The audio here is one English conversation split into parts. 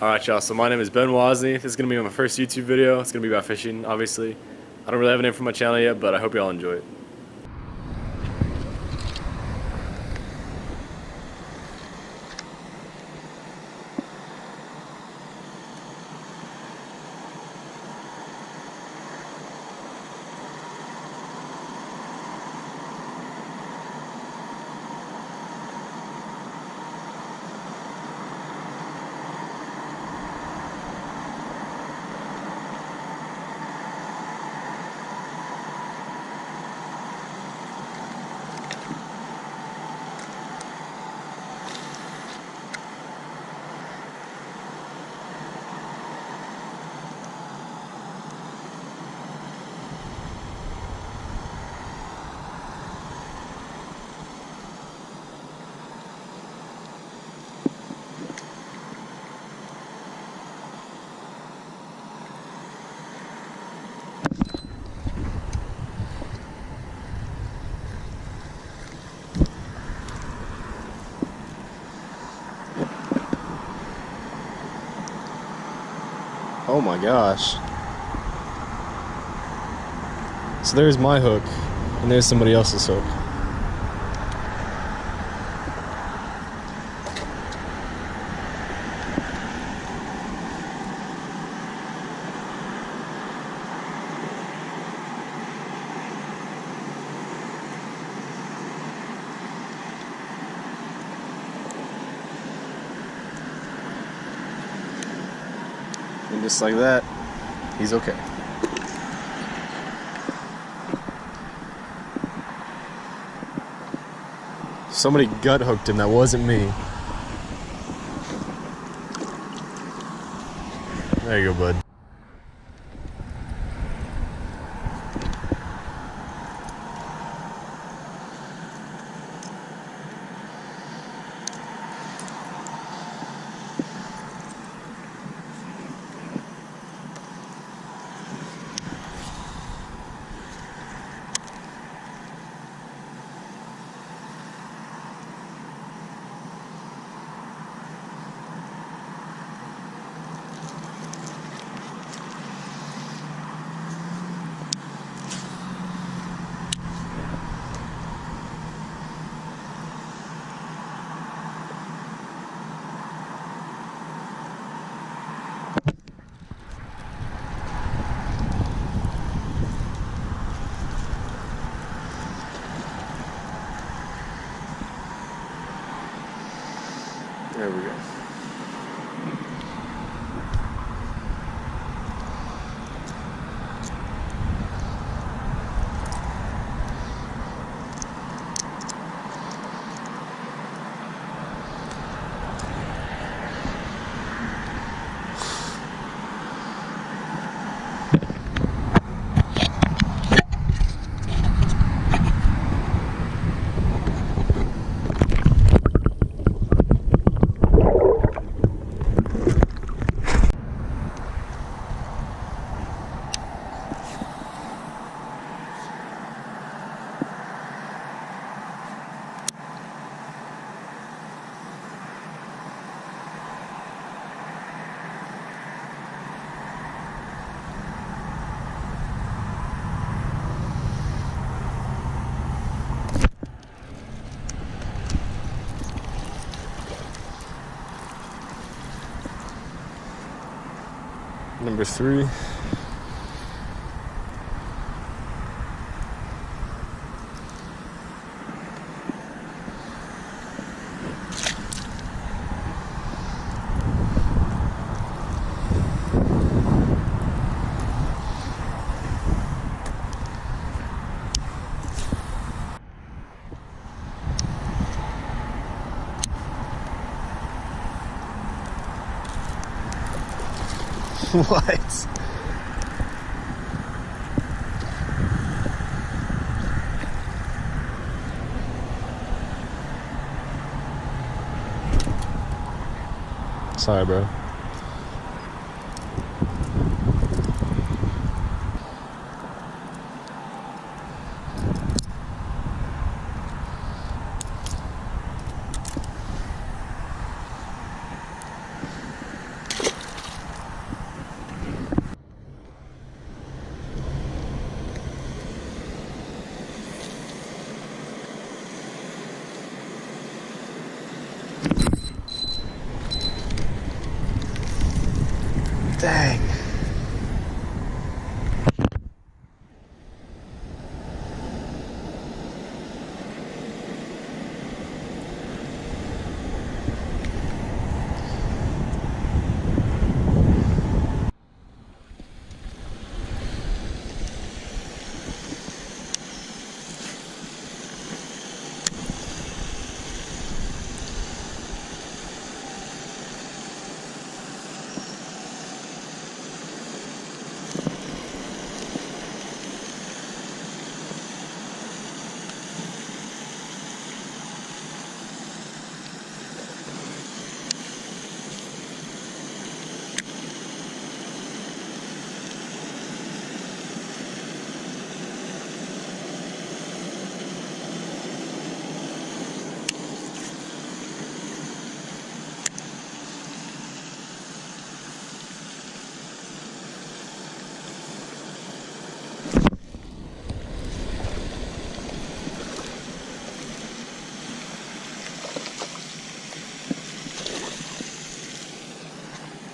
Alright y'all, so my name is Ben Wozni. This is going to be my first YouTube video. It's going to be about fishing, obviously. I don't really have a name for my channel yet, but I hope y'all enjoy it. Oh my gosh. So there's my hook, and there's somebody else's hook. And just like that, he's okay. Somebody gut hooked him, that wasn't me. There you go, bud. There we go. Number 3. What? Sorry, bro. Dang.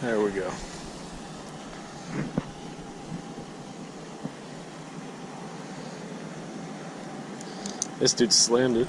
There we go. This dude slammed it.